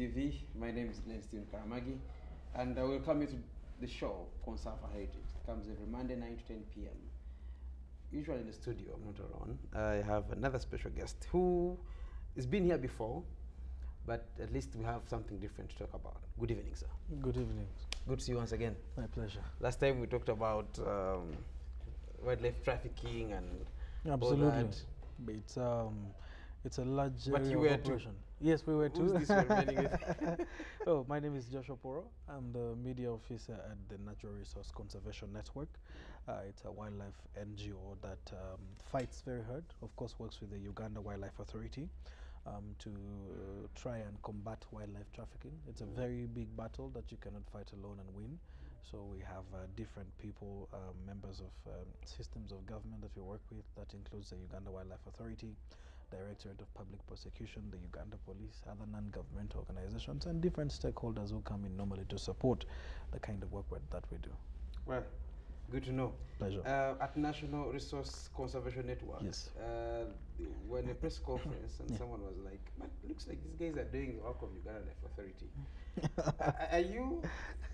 TV. My name is Glen Stephen K, and I welcome you to the show, Conserve Our Heritage. It comes every Monday, 9 to 10 p.m. Usually in the studio, I'm not alone. I have another special guest who has been here before, but at least we have something different to talk about. Good evening, sir. Good evening. Good to see you once again. My pleasure. Last time we talked about wildlife trafficking and Absolutely. all that. But it's a large But area you of were operation. Yes, we were too. Who's this remaining with? Oh, my name is Joshua Poro. I'm the media officer at the Natural Resource Conservation Network. It's a wildlife NGO that fights very hard. Of course, works with the Uganda Wildlife Authority to try and combat wildlife trafficking. It's a very big battle that you cannot fight alone and win. So we have different people, members of systems of government that we work with. That includes the Uganda Wildlife Authority, Directorate of Public Prosecution, the Uganda Police, other non-governmental organizations, and different stakeholders who come in normally to support the kind of work that we do. Well, good to know. Pleasure. At National Resource Conservation Network, Yes. when a press conference and Yeah. someone was like, "Man, looks like these guys are doing the work of Uganda Wildlife Authority." Are you?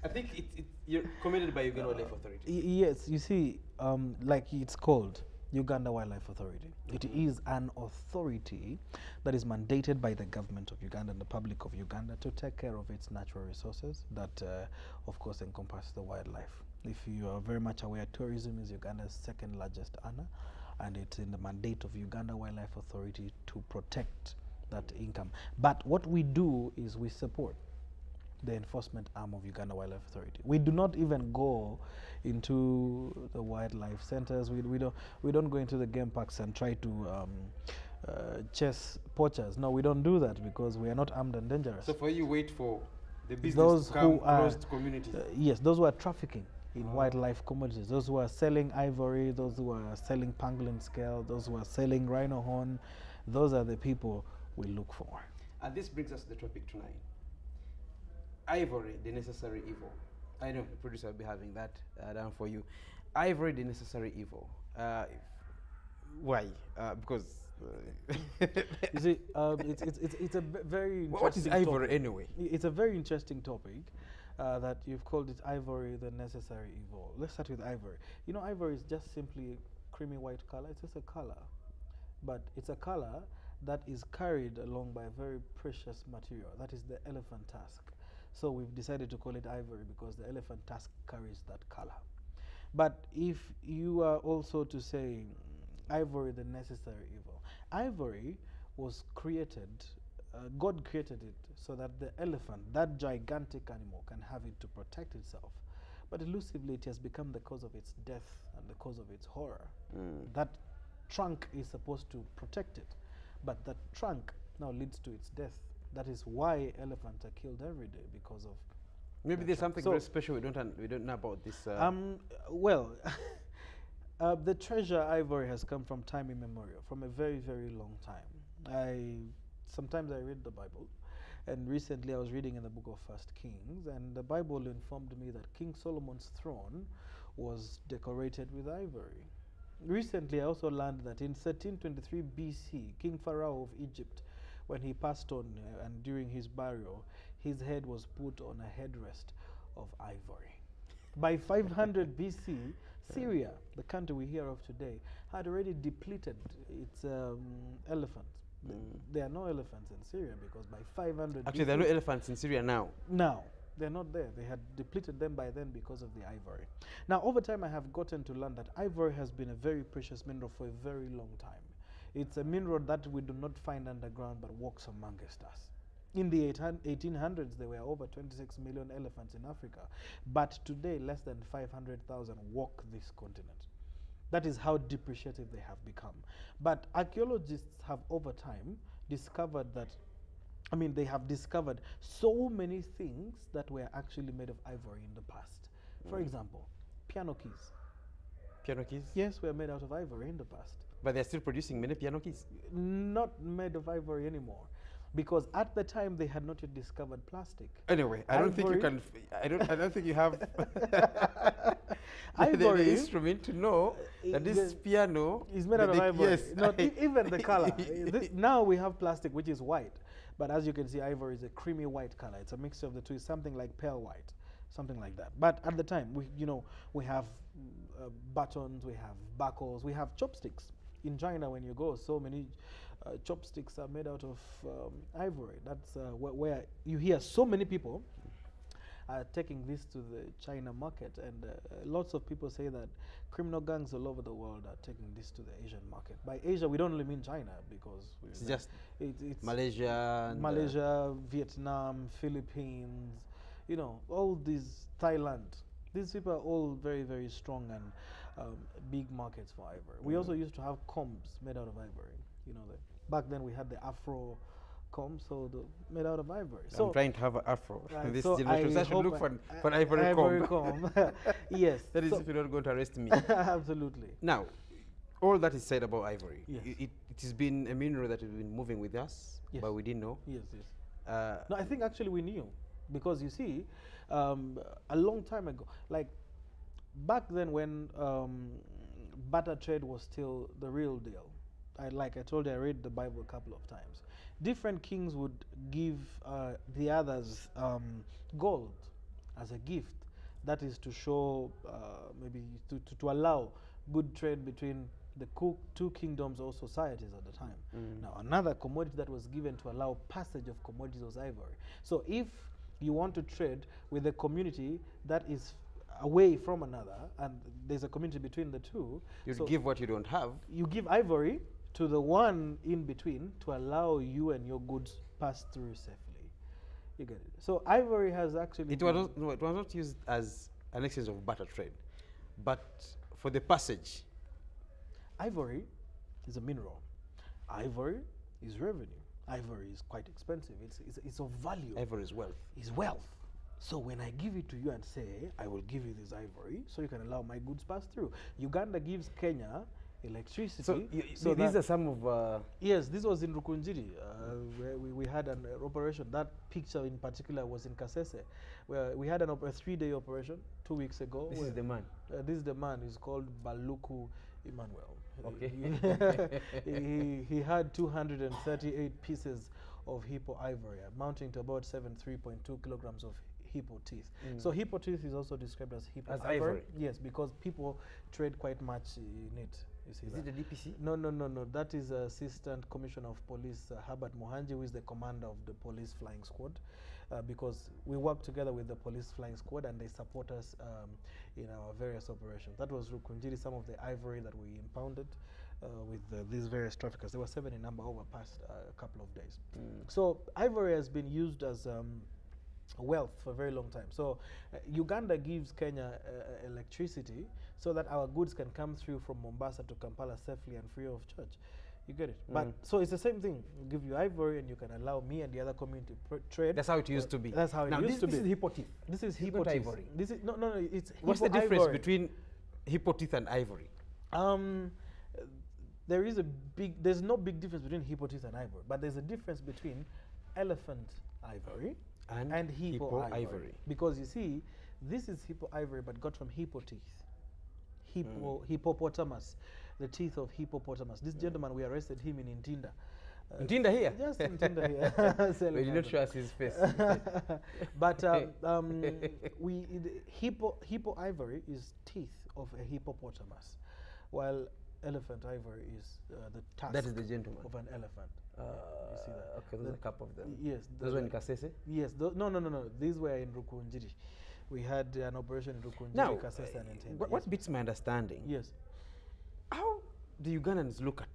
I think you're commended by Uganda Wildlife Authority. Yes, you see, like it's called Uganda Wildlife Authority. It is an authority that is mandated by the government of Uganda and the public of Uganda to take care of its natural resources that, of course, encompass the wildlife. If you are very much aware, tourism is Uganda's second largest earner, and it's in the mandate of Uganda Wildlife Authority to protect that income. But what we do is we support the enforcement arm of Uganda Wildlife Authority. We do not even go into the wildlife centers. We don't go into the game parks and try to chase poachers. No, we don't do that because we are not armed and dangerous. So for you, wait for the business Those to come who are close to communities. Yes, those who are trafficking in wildlife commodities, those who are selling ivory, those who are selling pangolin scale, those who are selling rhino horn, those are the people we look for. And this brings us to the topic tonight. Ivory, the necessary evil. I know the producer will be having that down for you. Ivory, the necessary evil. Why? Because You see, it's a very what is interesting ivory topic. anyway? It's a very interesting topic that you've called it ivory, the necessary evil. Let's start with ivory. You know, ivory is just simply creamy white color. It's just a color, but it's a color that is carried along by a very precious material. That is the elephant tusk. So we've decided to call it ivory because the elephant tusk carries that color. But if you are also to say ivory, the necessary evil, ivory was created, God created it so that the elephant, that gigantic animal, can have it to protect itself. But elusively, it has become the cause of its death and the cause of its horror. That trunk is supposed to protect it, but that trunk now leads to its death. That is why elephants are killed every day, because of Maybe there's something So- very special we don't know about this. well, the treasure ivory has come from time immemorial, from a very, very long time. Sometimes I read the Bible, and recently I was reading in the book of First Kings, and the Bible informed me that King Solomon's throne was decorated with ivory. Recently, I also learned that in 1323 BC, King Pharaoh of Egypt, when he passed on and during his burial, his head was put on a headrest of ivory. By 500 BC, Syria, the country we hear of today, had already depleted its elephants. There are no elephants in Syria because by 500 Actually, BC, there are no elephants in Syria now. now, they're not there. They had depleted them by then because of the ivory. Now, over time, I have gotten to learn that ivory has been a very precious mineral for a very long time. It's a mineral that we do not find underground but walks amongst us. In the 1800s, there were over 26 million elephants in Africa. But today, less than 500,000 walk this continent. That is how depreciative they have become. But archaeologists have over time discovered that, they have discovered so many things that were actually made of ivory in the past. For example, piano keys. Piano keys? Yes, were made out of ivory in the past. But they're still producing many piano keys. Not made of ivory anymore, because at the time they had not yet discovered plastic. Anyway, I don't think you Ivory- can. I don't think you have. Ivory instrument to know that this piano is made out of ivory. Yes. Not even the color. Now we have plastic, which is white. But as you can see, ivory is a creamy white color. It's a mixture of the two. It's something like pale white, something like that. But at the time, we have buttons, we have buckles, we have chopsticks. In China, when you go, so many chopsticks are made out of ivory. That's where you hear so many people are taking this to the China market, and lots of people say that criminal gangs all over the world are taking this to the Asian market. By Asia, we don't only mean China, because it's just it's Malaysia, and Malaysia, Vietnam, Philippines, all these, Thailand. These people are all very, very strong and big markets for ivory. We also used to have combs made out of ivory. Back then we had the Afro comb, so made out of ivory. I'm trying to have an afro. This so generation, so I should look for an ivory comb. Yes. That is if you're not going to arrest me. Absolutely. Now, all that is said about ivory. Yes. It has been a mineral that has been moving with us, Yes. but we didn't know. Yes, yes. No, I think actually we knew, because you see, a long time ago, like back then when barter trade was still the real deal. Like I told you, I read the Bible a couple of times. Different kings would give the others gold as a gift. That is to show, maybe to allow good trade between the two kingdoms or societies at the time. Now, another commodity that was given to allow passage of commodities was ivory. So if you want to trade with a community that is away from another, and there's a community between the two, You'd give what you don't have. You give ivory to the one in between to allow you and your goods pass through safely. You get it? So ivory has actually... It was not used as an exchange of barter trade, but for the passage. Ivory is a mineral. Ivory is revenue. Ivory is quite expensive. It's of value. Ivory is wealth. Is wealth. So when I give it to you and say, I will give you this ivory so you can allow my goods pass through. Uganda gives Kenya electricity. So these are some of... Yes, this was in Rukunjiri, where we had an operation. That picture in particular was in Kasese, where we had a 3-day operation 2 weeks ago. This is the man. This is the man. He's called Baluku Emmanuel. Okay. he had 238 pieces of hippo ivory, amounting to about 3.2 kilograms of hippo teeth. So hippo teeth is also described as hippo ivory. Yes, because people trade quite much in it. Is it the DPC? No. That is Assistant Commissioner of Police Herbert Mohanji, who is the commander of the police flying squad. Because we work together with the police flying squad, and they support us in our various operations. That was Rukunjiri, some of the ivory that we impounded with these various traffickers. There were 7 in number over past a couple of days. So ivory has been used as wealth for a very long time. So Uganda gives Kenya electricity so that our goods can come through from Mombasa to Kampala safely and free of charge. You get it? But so it's the same thing. We give you ivory and you can allow me and the other community trade. That's how it used to be. That's how it used to be. This is hippo teeth. This is hippo teeth. Ivory. This is no. It's what's the difference between hippo teeth and ivory? There's no big difference between hippo teeth and ivory, but there's a difference between elephant ivory and hippo ivory. Because you see, this is hippo ivory but got from hippo teeth. Hippopotamus, the teeth of hippopotamus. This gentleman, we arrested him in Ntinda. Ntinda here? Just Ntinda here. But you did not show us his face. But hippo ivory is teeth of a hippopotamus, while elephant ivory is the tusk that is the gentleman of an elephant. You see that? Okay, there's a couple of them. Yes. Those were in Kasese? Yes. No. These were in Rukunjiri. We had an operation in Rukunjiri, now, Kasese and Ntinda. What beats my understanding? Yes. How do Ugandans look at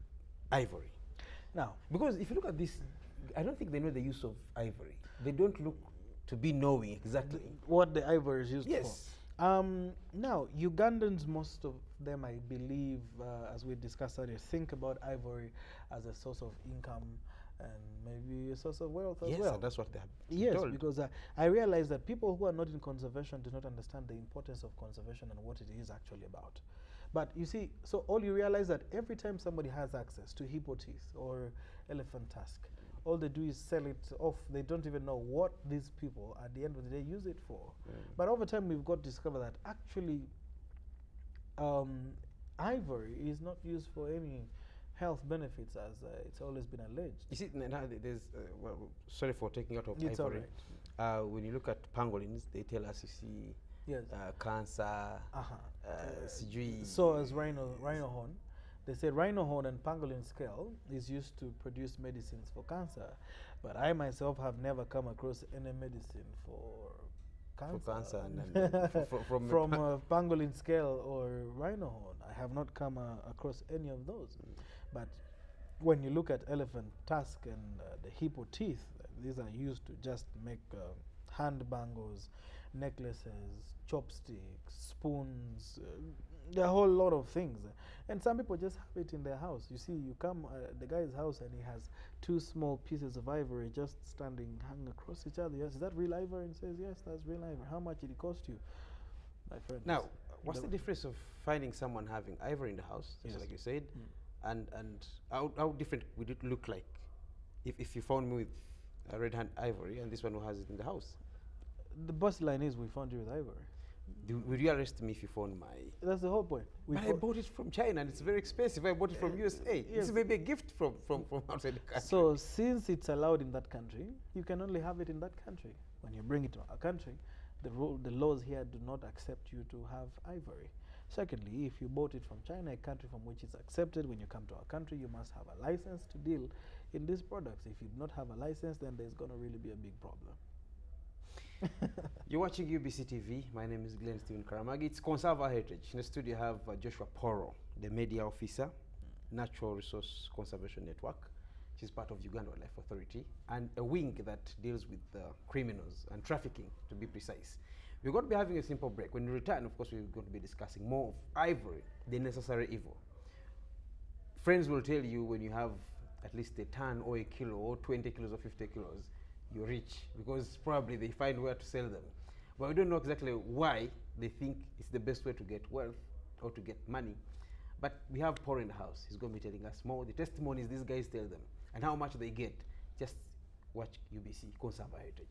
ivory? Now, because if you look at this, I don't think they know the use of ivory. They don't look to be knowing exactly what the ivory is used for. Yes. Now, Ugandans, most of them, I believe, as we discussed earlier, think about ivory as a source of income and maybe a source of wealth as well. Yes, that's what they have Yes, told. because I realize that people who are not in conservation do not understand the importance of conservation and what it is actually about. But you see, so all you realize that every time somebody has access to hippo teeth or elephant tusk, all they do is sell it off. They don't even know what these people, at the end of the day, use it for. But over time, we've got to discover that actually Ivory is not used for any health benefits, as it's always been alleged. You see, now there's, well, sorry for taking out of It's all ivory. When you look at pangolins, they tell us, you see, Yes. cancer, sijui. So as rhino horn, they say rhino horn and pangolin scale is used to produce medicines for cancer, but I myself have never come across any medicine for cancer. For cancer and from pangolin scale or rhino horn. I have not come across any of those. But when you look at elephant tusk and the hippo teeth, these are used to just make hand bangles, necklaces, chopsticks, spoons, a whole lot of things. And some people just have it in their house. You see, you come the guy's house and he has two small pieces of ivory just standing, hanging across each other. Yes, is that real ivory? And says, yes, that's real ivory. How much did it cost you, my friend? Now, what's the difference of finding someone having ivory in the house, just Yes. like you said, and how different would it look like if you found me with a red hand ivory and this one who has it in the house? The bottom line is we found you with ivory. Would you arrest me if you found my... That's the whole point. But I bought it from China and it's very expensive. I bought it from USA. yes. It's maybe a gift from outside the country. So since it's allowed in that country, you can only have it in that country. When you bring it to our country, the laws here do not accept you to have ivory. Secondly, if you bought it from China, a country from which it's accepted, when you come to our country, you must have a license to deal in these products. If you do not have a license, then there's going to really be a big problem. You're watching UBC TV. My name is Glen Stephen K. It's Conserve Our Heritage. In the studio, I have Joshua Poro, the media officer, Natural Resource Conservation Network. She's part of Uganda Wildlife Authority, and a wing that deals with criminals and trafficking, to be precise. We're going to be having a simple break. When we return, of course, we're going to be discussing more of ivory, the necessary evil. Friends will tell you when you have at least a ton or a kilo or 20 kilos or 50 kilos, you're rich, because probably they find where to sell them. But we don't know exactly why they think it's the best way to get wealth or to get money. But we have Poro in the house. He's going to be telling us more, the testimonies these guys tell them, and how much they get. Just watch UBC, Conserve Our Heritage.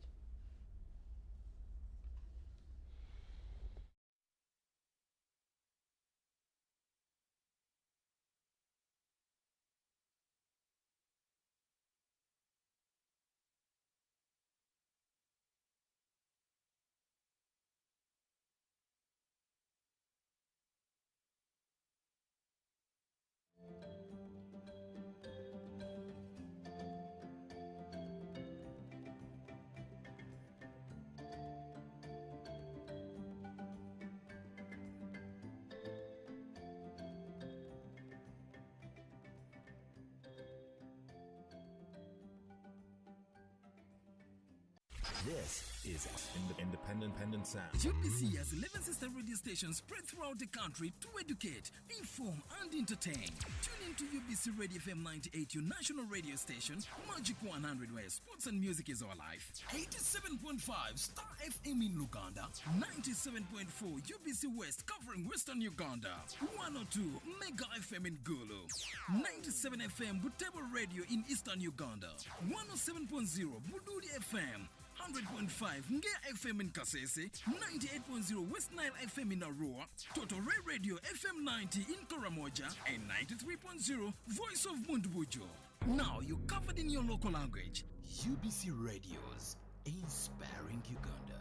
This is Independent Sound. UBC has 11 sister radio stations spread throughout the country to educate, inform, and entertain. Tune in to UBC Radio FM 98, your national radio station, Magic 100, where sports and music is our life. 87.5 Star FM in Luganda, 97.4 UBC West covering Western Uganda, 102 Mega FM in Gulu, 97 FM Butembo Radio in Eastern Uganda, 107.0 Bududi FM, 100.5 Ngea FM in Kasese, 98.0 West Nile FM in Arua, Total Ray Radio FM 90 in Karamoja, and 93.0 Voice of Mundbujo. Now you're covered in your local language. UBC Radios, inspiring Uganda.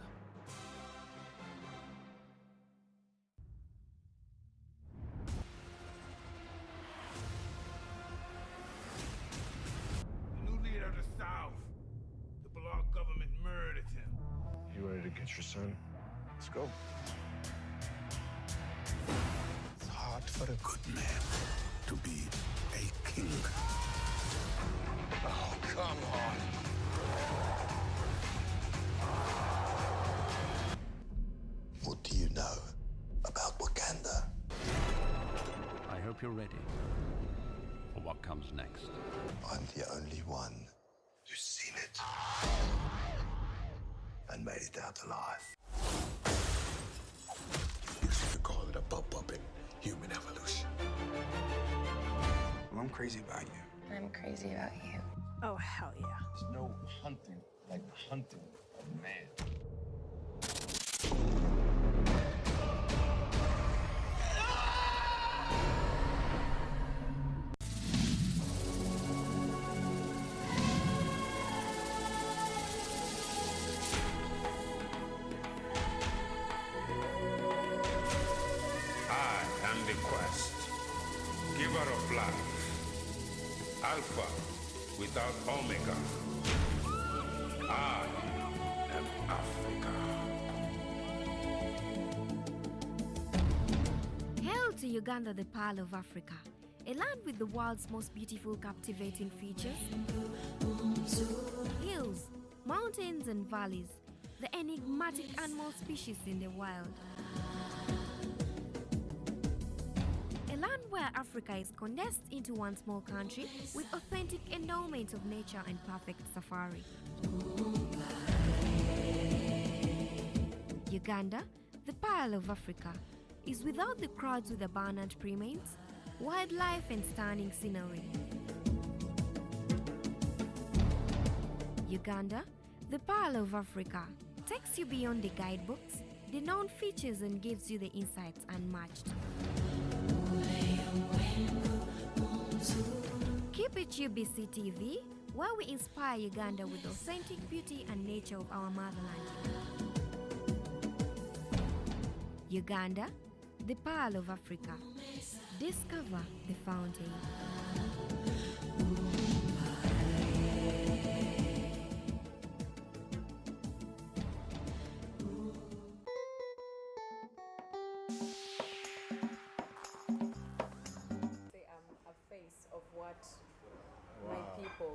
The new leader of the South. The Bloc government murdered him. You ready to get your son? Let's go. It's hard for the good man to be a king. Oh, come on. What do you know about Wakanda? I hope you're ready for what comes next. I'm the only one who's seen it and made it out alive. Used to call it a bump in human evolution. Well, I'm crazy about you. I'm crazy about you. Oh, hell yeah. There's no hunting like the hunting of man. Alpha without Omega. I am Africa. Hail to Uganda, the Pearl of Africa, a land with the world's most beautiful, captivating features. Hills, mountains and valleys, the enigmatic animal species in the wild. A land where Africa is condensed into one small country with authentic endowment of nature and perfect safari. Uganda, the Pearl of Africa, is without the crowds with abundant primates, wildlife and stunning scenery. Uganda, the Pearl of Africa, takes you beyond the guidebooks, the known features, and gives you the insights unmatched. Keep it UBC TV, where we inspire Uganda with authentic beauty and nature of our motherland. Uganda, the Pearl of Africa. Discover the fountain.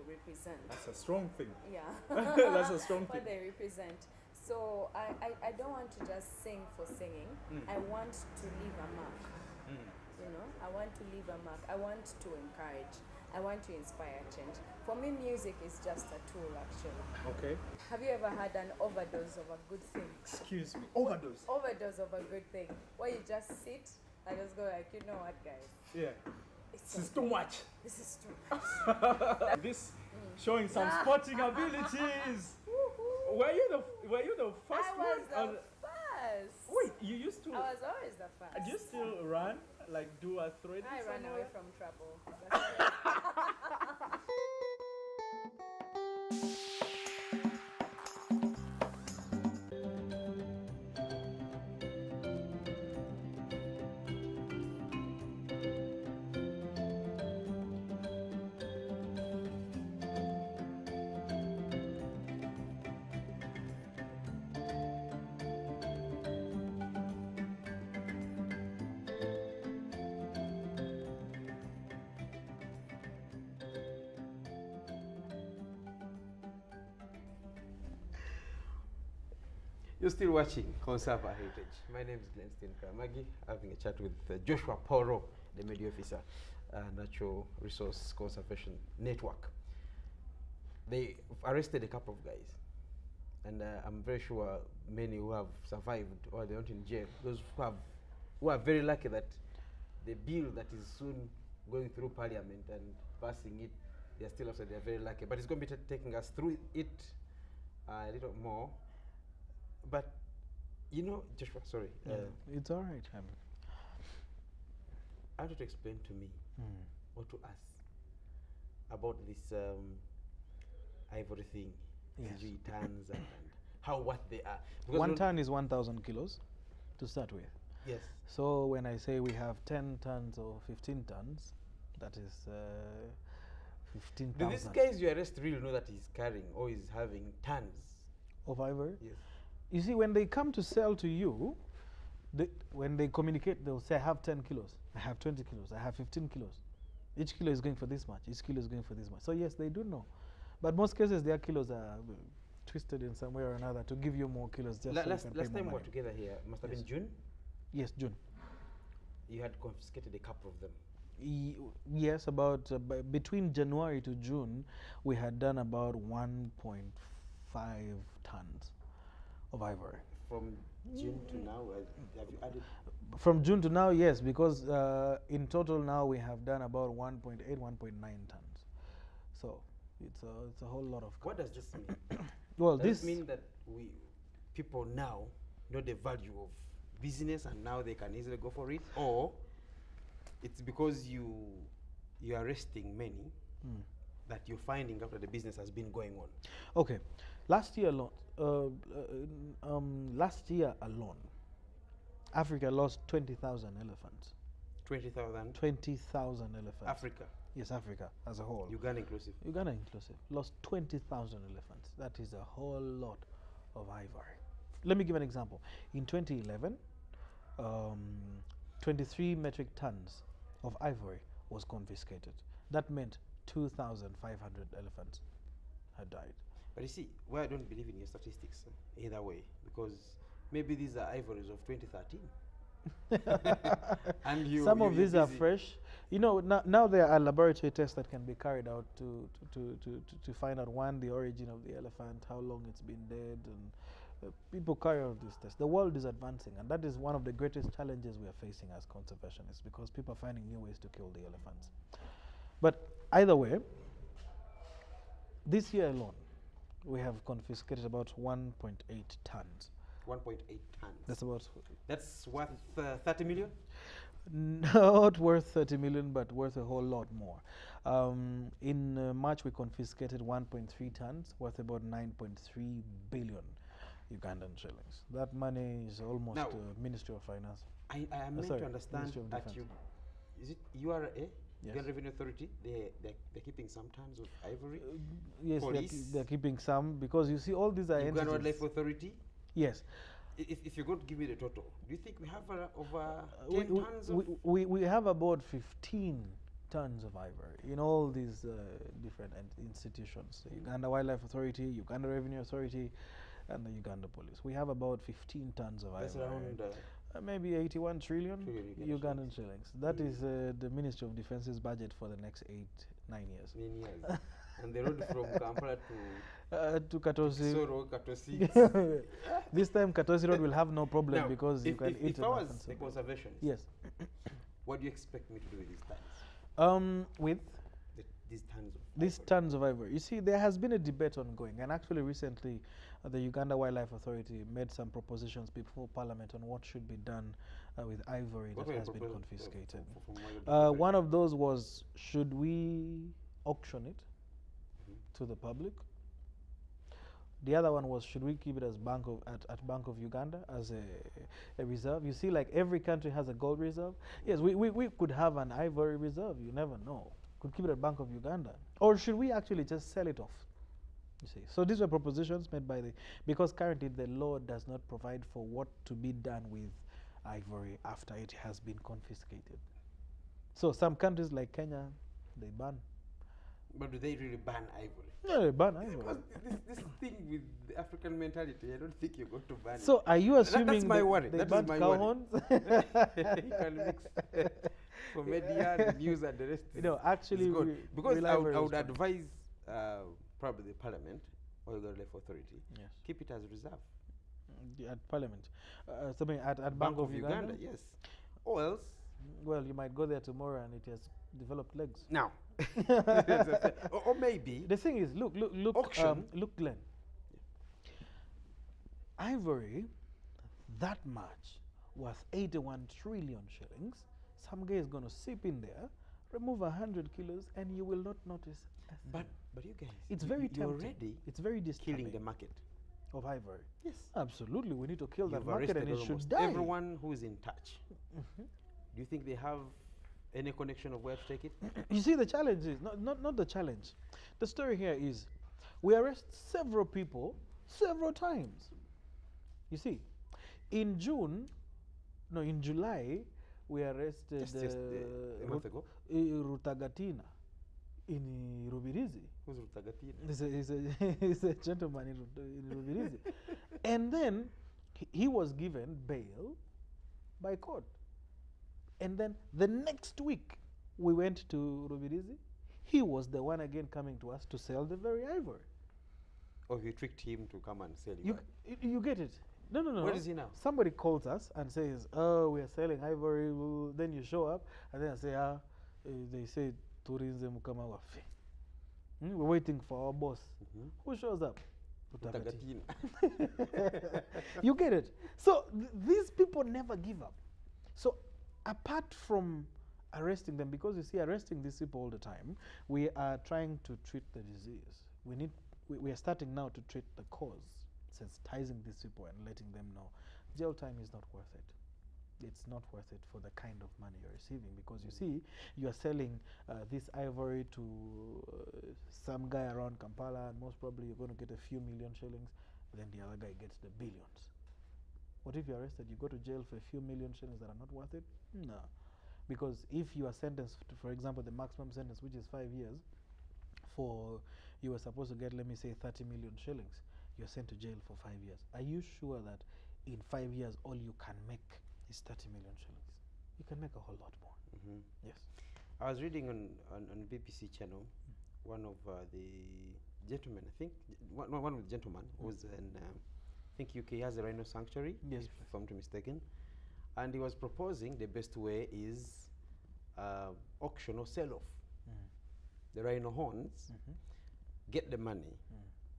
Represent. That's a strong thing. Yeah. That's a strong thing. What they represent. So I don't want to just sing for singing. I want to leave a mark. You know, I want to leave a mark. I want to encourage. I want to inspire change. For me, music is just a tool, actually. Okay. Have you ever had an overdose of a good thing? Excuse me. Overdose? Overdose of a good thing. Where you just sit and just go like, you know what, guys? Yeah. This is too much. This is too much. This showing some sporting abilities. Were you the first I was one? the first. Wait, you used to? I was always the first. Do you still run? Like do a thread? I ran somewhere? away from trouble. You're still watching Conserve Our Heritage. My name is Glen Stephen K, having a chat with Joshua Poro, the Media Officer, Natural Resource Conservation Network. They arrested a couple of guys, and I'm very sure many who have survived or they're not in jail, those who are very lucky that the bill that is soon going through Parliament and passing it, they're still also, they're very lucky. But it's going to be taking us through it a little more. But, you know, Joshua, sorry. It's all right. I want you to explain to me or to us about this ivory thing, Yes. tons and how what they are. Because 1 ton is 1,000 kilos to start with. Yes. So when I say we have 10 tons or 15 tons, that is 15,000. Do these guys you arrest really know that he's carrying or is having tons of ivory? Yes. You see, when they come to sell to you, when they communicate, they'll say, I have 10 kilos, I have 20 kilos, I have 15 kilos. Each kilo is going for this much, each kilo is going for this much. So yes, they do know. But most cases, their kilos are twisted in some way or another to give you more kilos. Just last so time we were together here, must have been June? Yes, June. You had confiscated a couple of them. Yes, about between January to June, we had done about 1.5 tons of ivory. From June to now, have you added? From June to now, yes, because in total now we have done about 1.8, 1.9 tons. So it's a whole lot of. What does this mean? Well, does this mean that people now know the value of business and now they can easily go for it, or it's because you are arresting many that you're finding after the business has been going on? Okay, last year alone, Africa lost 20,000 elephants. 20,000? 20,000 elephants. Africa? Yes, Africa as a whole. Uganda inclusive. Uganda inclusive. Lost 20,000 elephants. That is a whole lot of ivory. Let me give an example. In 2011, 23 metric tons of ivory was confiscated. That meant 2,500 elephants had died. But you see, why I don't believe in your statistics either way, because maybe these are ivories of 2013. And some of these are fresh. You know, now there are laboratory tests that can be carried out to find out, one, the origin of the elephant, how long it's been dead, and people carry out these tests. The world is advancing, and that is one of the greatest challenges we are facing as conservationists, because people are finding new ways to kill the elephants. But either way, this year alone, we have confiscated about 1.8 tons. 1.8 tons. That's worth 30 million? Not worth 30 million, but worth a whole lot more. In March, we confiscated 1.3 tons, worth about 9.3 billion Ugandan shillings. That money is almost now, Ministry of Finance. I am meant to understand that is it URA? Yes. Uganda Revenue Authority, they're keeping some tons of ivory? Yes, they're keeping some, because you see all these are Uganda Wildlife Authority? Yes. If you're going to give me the total, do you think we have over 10 tons of... We have about 15 tons of ivory in all these different institutions. The Uganda Wildlife Authority, Uganda Revenue Authority, and the Uganda Police. We have about 15 tons of That's ivory. Around maybe 81 trillion Ugandan shillings. That is the Ministry of Defense's budget for the next 9 years. 9 years. And the road from Kampala to Katosi. Katosi. This time Katosi Road will have no problem, now, because you can eat if I was a conservationist, yes. What do you expect me to do with these tons? With these tons of ivory. You see, there has been a debate ongoing, and actually recently the Uganda Wildlife Authority made some propositions before Parliament on what should be done with ivory that has been confiscated. One of those was, should we auction it to the public? The other one was, should we keep it as Bank of Uganda as a reserve? You see, like every country has a gold reserve. Yes, we could have an ivory reserve. You never know. Could keep it at Bank of Uganda. Or should we actually just sell it off? You see. So these were propositions made by because currently the law does not provide for what to be done with ivory after it has been confiscated. So some countries like Kenya, they ban. But do they really ban ivory? No, they ban ivory. Because this thing with the African mentality, I don't think you're going to ban it. So are you assuming that's my worry. They that ban is my cow worry. horns? You can mix for media, the news, and the rest. No, actually, because I would advise probably the Parliament or the Wildlife Authority, keep it as a reserve. At Parliament, something at Bank of Uganda. Yes. Or else, well, you might go there tomorrow and it has developed legs. Now, or maybe the thing is, look, auction. Look, Glenn. Ivory, that much, worth 81 trillion shillings. Some guy is going to sip in there, remove 100 kilos, and you will not notice. But you guys, it's very you're tempting. already It's very disturbing. killing the market of ivory. Yes, absolutely. We need to kill that You've market, and it should die. Everyone who is in touch. Do you think they have any connection of where to take it? You see, the challenge is not the challenge. The story here is, we arrest several people several times. You see, in July, we arrested just a month ago. Rutagatina in Rubirizi. Who's Rutagatina? He's a gentleman in Rubirizi. And then he was given bail by court. And then the next week, we went to Rubirizi. He was the one again coming to us to sell the very ivory. Oh, you tricked him to come and sell you get it? No. Where is he now? Somebody calls us and says, "Oh, we are selling ivory." Then you show up, and then I say, they say tourism kama wafi. We're waiting for our boss. Who shows up? You get it? So these people never give up. So apart from arresting them, because you see, arresting these people all the time, we are trying to treat the disease. We are starting now to treat the cause, sensitizing these people and letting them know jail time is not worth it. it's not worth it for the kind of money you're receiving, because you see, you are selling this ivory to some guy around Kampala, and most probably you're going to get a few million shillings, then the other guy gets the billions. What if you're arrested? You go to jail for a few million shillings that are not worth it? No. Because if you are sentenced to, for example, the maximum sentence, which is 5 years, for you were supposed to get, let me say, 30 million shillings, you're sent to jail for 5 years. Are you sure that in 5 years all you can make is 30 million shillings? You can make a whole lot more. Yes. I was reading on BBC channel, one of the gentlemen, I think, one of the gentlemen was in, I think UK has a rhino sanctuary, yes, if I'm not mistaken, and he was proposing the best way is auction or sell off the rhino horns, get the money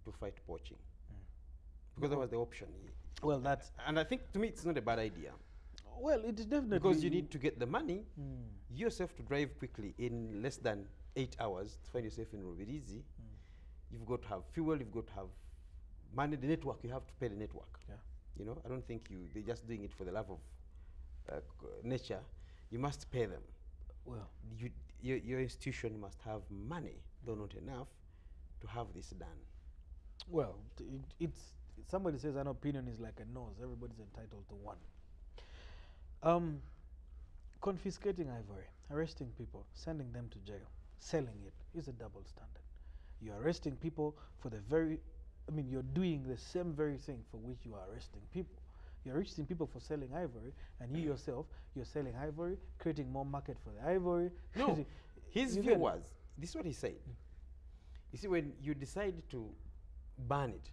to fight poaching, because that was the option. Well, that's, and I think to me it's not a bad idea. Well, it is definitely, because you need to get the money yourself to drive quickly in less than 8 hours to find yourself in Rubirizi. You've got to have fuel, you've got to have money, the network, you have to pay the network. Yeah. You know, I don't think they're just doing it for the love of nature. You must pay them. Well, your institution must have money, though not enough, to have this done. Well, it's somebody says an opinion is like a nose. Everybody's entitled to one. Confiscating ivory, arresting people, sending them to jail, selling it is a double standard. You're arresting people for the very, you're doing the same very thing for which you are arresting people. You're arresting people for selling ivory, and you yourself, you're selling ivory, creating more market for the ivory. No, his view was, this is what he said. You see, when you decide to burn it,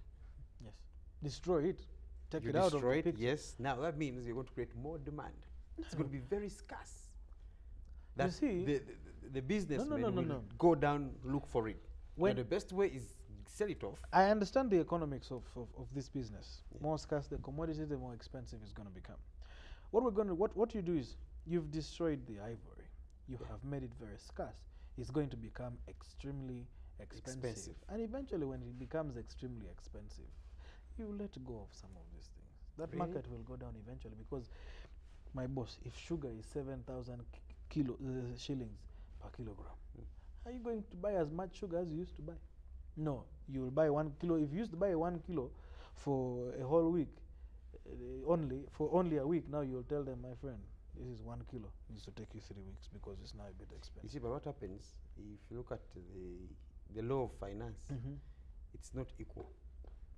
yes, destroy it, take you it out of the destroy it, picture. yes, now that means you're going to create more demand. It's going to be very scarce. That you see, the businessmen no. will go down, look for it. When the best way is sell it off. I understand the economics of this business. Yeah. More scarce the commodity, the more expensive it's going to become. What you do is, you've destroyed the ivory. You have made it very scarce. It's going to become extremely expensive. And eventually, when it becomes extremely expensive, you let go of some of these things. That market will go down eventually, because, my boss, if sugar is 7,000 shillings per kilogram, are you going to buy as much sugar as you used to buy? No, you will buy 1 kilo. If you used to buy 1 kilo for a whole week, only a week, now you'll tell them, my friend, this is 1 kilo. It needs to take you 3 weeks because it's now a bit expensive. You see, but what happens, if you look at the law of finance, it's not equal.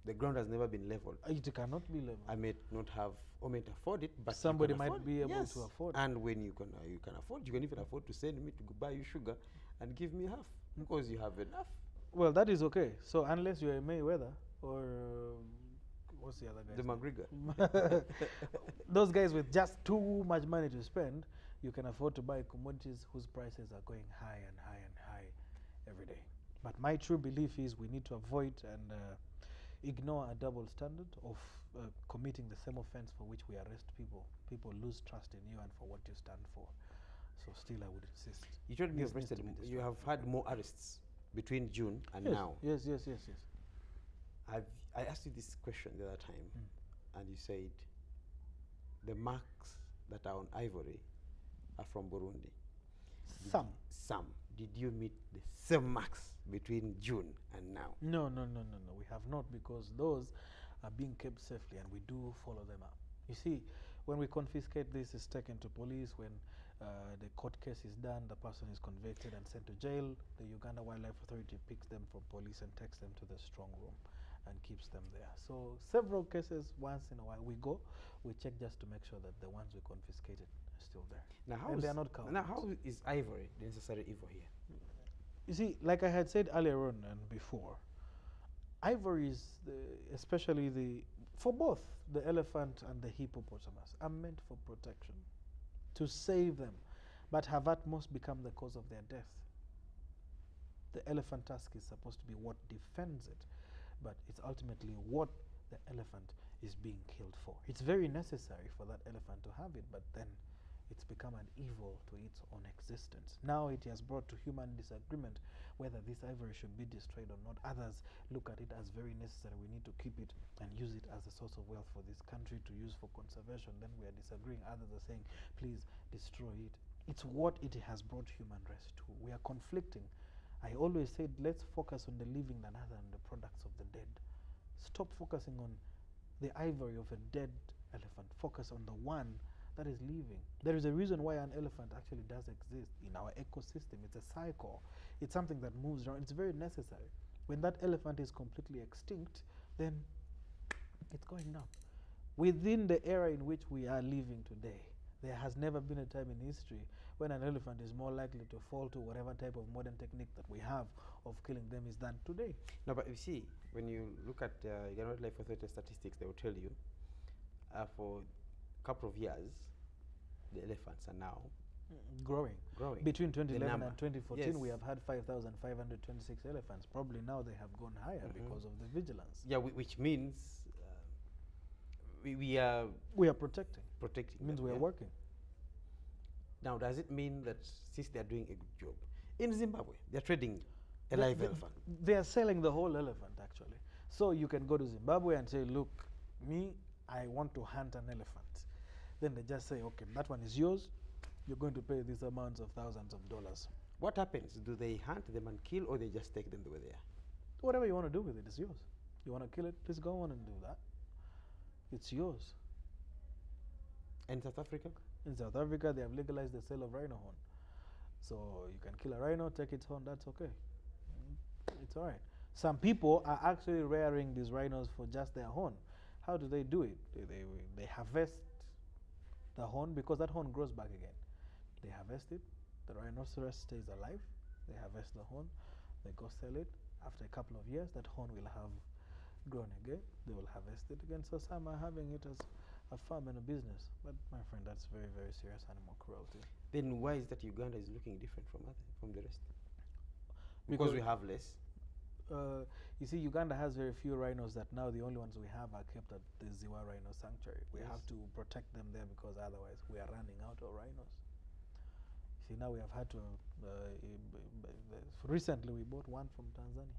The ground has never been leveled. It cannot be leveled. I may not have or may not afford it, but somebody might be able to afford it. And when you can afford, you can even afford to send me to buy you sugar and give me half, because you have enough. Well, that is okay. So unless you're a Mayweather or what's the other guy? The McGregor. Those guys with just too much money to spend, you can afford to buy commodities whose prices are going high and high and high every day. But my true belief is we need to avoid and ignore a double standard of committing the same offense for which we arrest people. People lose trust in you and for what you stand for. So still, I would insist. You told me you have had more arrests between June and now. Yes. I asked you this question the other time, and you said the marks that are on ivory are from Burundi. Some. Did you meet the same marks between June and now? No. We have not, because those are being kept safely, and we do follow them up. You see, when we confiscate this, is taken to police. When the court case is done, the person is convicted and sent to jail. The Uganda Wildlife Authority picks them from police and takes them to the strong room and keeps them there. So several cases, once in a while, we check just to make sure that the ones we confiscated are still there. Now, how is ivory the necessary evil here? You see, like I had said earlier on and before, ivory is, for both the elephant and the hippopotamus, are meant for protection, to save them, but have at most become the cause of their death. The elephant tusk is supposed to be what defends it, but it's ultimately what the elephant is being killed for. It's very necessary for that elephant to have it, but then it's become an evil to its own existence. Now it has brought to human disagreement whether this ivory should be destroyed or not. Others look at it as very necessary. We need to keep it and use it as a source of wealth for this country to use for conservation. Then we are disagreeing. Others are saying, please destroy it. It's what it has brought human race to. We are conflicting. I always said, let's focus on the living than other than the products of the dead. Stop focusing on the ivory of a dead elephant. Focus on the one that is living. There is a reason why an elephant actually does exist in our ecosystem. It's a cycle. It's something that moves around. It's very necessary. When that elephant is completely extinct, then it's going down. Within the era in which we are living today, there has never been a time in history when an elephant is more likely to fall to whatever type of modern technique that we have of killing them is than today. No, but you see, when you look at United Life Authority statistics, they will tell you for a couple of years, the elephants are now growing. Between 2011 and 2014, yes, we have had 5,526 elephants. Probably now they have gone higher because of the vigilance. Yeah, which means we are protecting. Protecting. It means them, we are working. Now, does it mean that since they are doing a good job in Zimbabwe, they are trading a live elephant? They are selling the whole elephant actually. So you can go to Zimbabwe and say, look, I want to hunt an elephant. Then they just say, okay, that one is yours. You're going to pay these amounts of thousands of dollars. What happens? Do they hunt them and kill, or they just take them the way they are? Whatever you want to do with it is yours. You want to kill it, please go on and do that. It's yours. And South Africa? In South Africa, they have legalized the sale of rhino horn. So you can kill a rhino, take its horn, that's okay. It's all right. Some people are actually rearing these rhinos for just their horn. How do they do it? They harvest the horn, because that horn grows back again. They harvest it, the rhinoceros stays alive, they harvest the horn, they go sell it. After a couple of years, that horn will have grown again, they will harvest it again. So some are having it as a farm and a business. But my friend, that's very, very serious animal cruelty. Then why is that Uganda is looking different from the rest? Because we have less. You see, Uganda has very few rhinos that now the only ones we have are kept at the Ziwa Rhino Sanctuary. We have to protect them there because otherwise we are running out of rhinos. See, now we have had to, recently we bought one from Tanzania.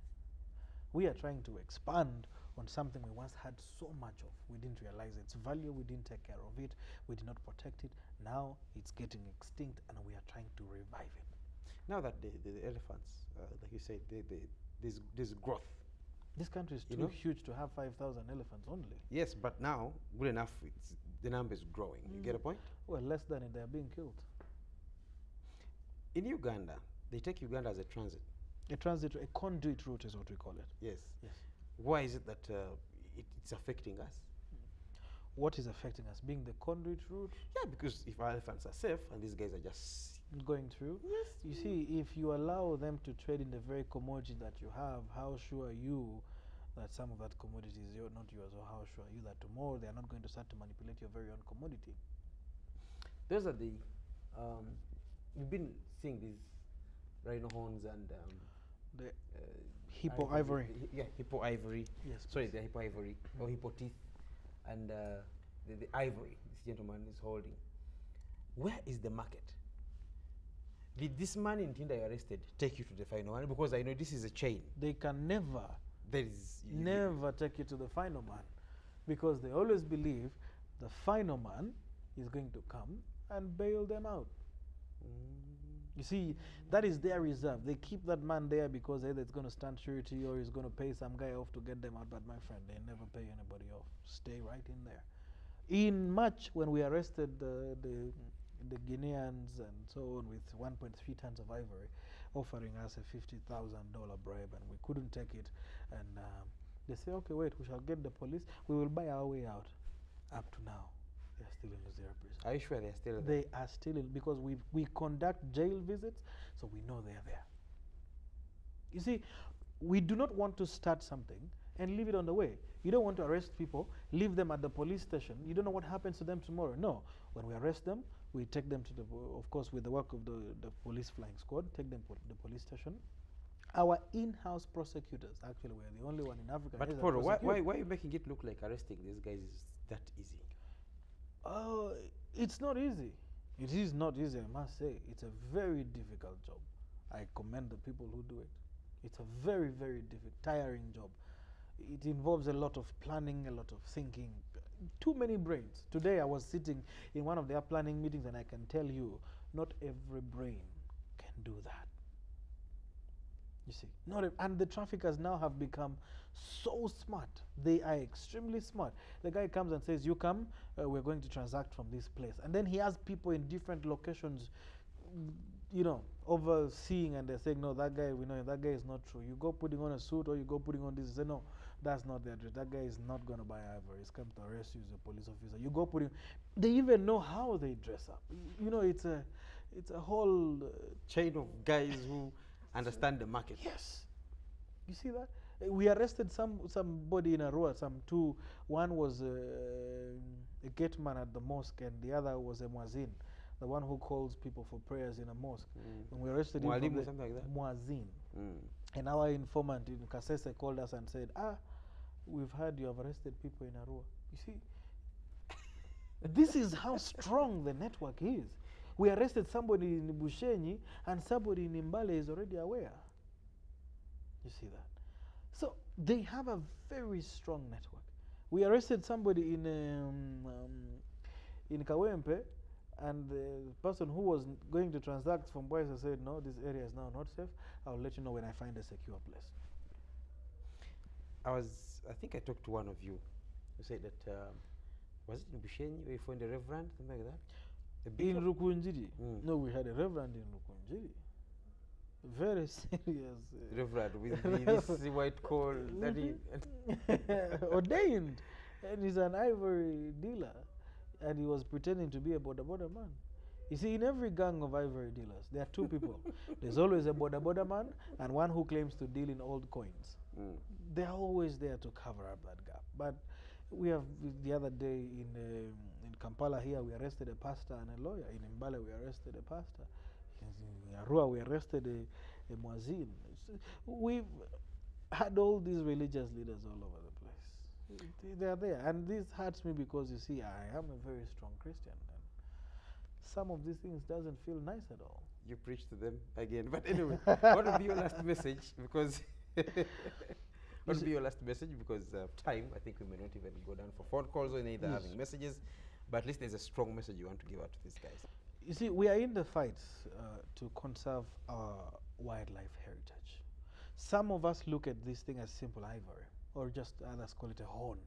We are trying to expand on something we once had so much of. We didn't realize its value, we didn't take care of it, we did not protect it. Now it's getting extinct and we are trying to revive it. Now that the elephants, like you said, there's growth. This country is too huge to have 5,000 elephants only. Yes, but now, good enough, the number is growing. You get a point? Well, less than it, they are being killed. In Uganda, they take Uganda as a transit. A conduit route is what we call it. Yes. Yes. Why is it that it's affecting us? What is affecting us? Being the conduit route? Yeah, because if our elephants are safe and these guys are just going through. Yes. You see, if you allow them to trade in the very commodity that you have, how sure are you that some of that commodity is not yours, or how sure are you that tomorrow they are not going to start to manipulate your very own commodity? Those are the we've been seeing these rhino horns and the hippo ivory. Yeah, hippo ivory. Yes. Sorry, the hippo ivory or hippo teeth, and the ivory this gentleman is holding. Where is the market? Did this man in Tinda arrested take you to the final man? Because I know this is a chain. They can never, never take you to the final man, because they always believe the final man is going to come and bail them out. You see, that is their reserve. They keep that man there because either it's going to stand surety or he's going to pay some guy off to get them out. But my friend, they never pay anybody off. Stay right in there. In March, when we arrested the Guineans and so on with 1.3 tons of ivory, offering us a $50,000 bribe, and we couldn't take it. And they say, okay, wait, we shall get the police. We will buy our way out. Up to now, they are still in the zero prison. Are you sure they are still there? They are still in, because we conduct jail visits, so we know they are there. You see, we do not want to start something and leave it on the way. You don't want to arrest people, leave them at the police station. You don't know what happens to them tomorrow. No, when we arrest them, we take them to the, of course, with the work of the police flying squad, take them to the police station. Our in-house prosecutors, actually, we're the only one in Africa. But Poro, why are you making it look like arresting these guys is that easy? It's not easy. It is not easy, I must say. It's a very difficult job. I commend the people who do it. It's a very, very tiring job. It involves a lot of planning, a lot of thinking, too many brains. Today I was sitting in one of their planning meetings, and I can tell you, not every brain can do that. You see, and the traffickers now have become so smart. They are extremely smart. The guy comes and says, you come, we're going to transact from this place. And then he has people in different locations, you know, overseeing, and they're saying, no, that guy, we know that guy is not true. You go putting on a suit, or you go putting on this, say, no, that's not the address. That guy is not going to buy ivory. He's come to arrest you as a police officer. You go putting, they even know how they dress up. You know, it's a whole chain of guys who understand the market. Yes. You see that? We arrested somebody in Arua, one was a gate man at the mosque, and the other was a muazzin, the one who calls people for prayers in a mosque. And we arrested him something like that? Muazzin. And our informant in Kasese called us and said, we've heard you have arrested people in Arua. You see, this is how strong the network is. We arrested somebody in Bushenyi, and somebody in Mbale is already aware. You see that? So they have a very strong network. We arrested somebody in Kawempe, and the person who was going to transact from Boise said, no, this area is now not safe. I'll let you know when I find a secure place. I think I talked to one of you who said that, was it in Bushenyi where you found a reverend, something like that? In Rukunjiri? No, we had a reverend in Rukunjiri. Very serious. Reverend with this white coal that he ordained. And he's an ivory dealer. And he was pretending to be a boda man. You see, in every gang of ivory dealers, there are two people. There's always a boda man and one who claims to deal in old coins. They're always there to cover up that gap. But we have, the other day in Kampala here, we arrested a pastor and a lawyer. In Mbale, we arrested a pastor. In Arua, we arrested a muazzin. We've had all these religious leaders all over the place. They're there. And this hurts me because, you see, I am a very strong Christian. And some of these things doesn't feel nice at all. You preach to them again. But anyway, what would be your last message? Because what would be your last message? Because of time, I think we may not even go down for phone calls or either having messages. But at least there's a strong message you want to give out to these guys. You see, we are in the fight to conserve our wildlife heritage. Some of us look at this thing as simple ivory, or just others call it a horn.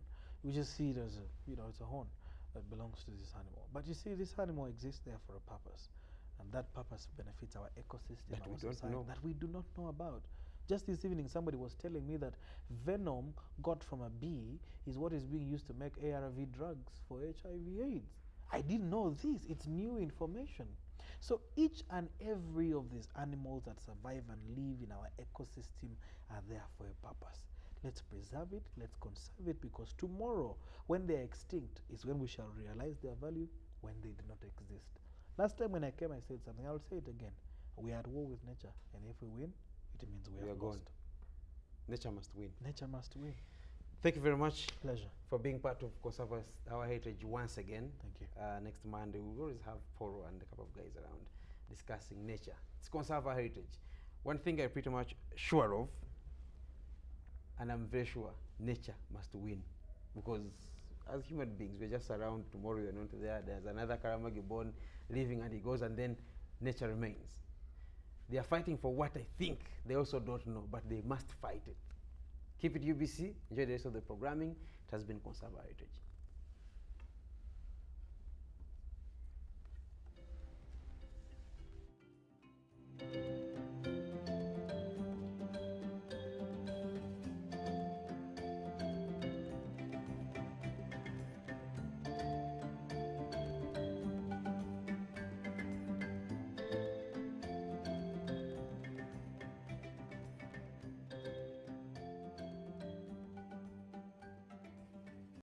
We just see it as it's a horn that belongs to this animal. But you see, this animal exists there for a purpose, and that purpose benefits our ecosystem, that our we don't society, know. that we do not know about. Just this evening, somebody was telling me that venom got from a bee is what is being used to make ARV drugs for HIV/AIDS. I didn't know this. It's new information. So each and every of these animals that survive and live in our ecosystem are there for a purpose. Let's preserve it, let's conserve it, because tomorrow, when they're extinct, is when we shall realize their value, when they do not exist. Last time when I came, I said something. I'll say it again. We are at war with nature, and if we win, it means we are gone. lost. Nature must win. Nature must win. Thank you very much. Pleasure. For being part of Conserve Our Heritage once again. Thank you. Next Monday, we always have Poro and a couple of guys around discussing nature. It's Conserve Our Heritage. One thing I'm pretty much sure of, and I'm very sure, nature must win. Because as human beings, we're just around. Tomorrow you're not there. There's another Karamagi born living, and he goes, and then nature remains. They are fighting for what I think they also don't know, but they must fight it. Keep it UBC. Enjoy the rest of the programming. It has been Conserve Our Heritage.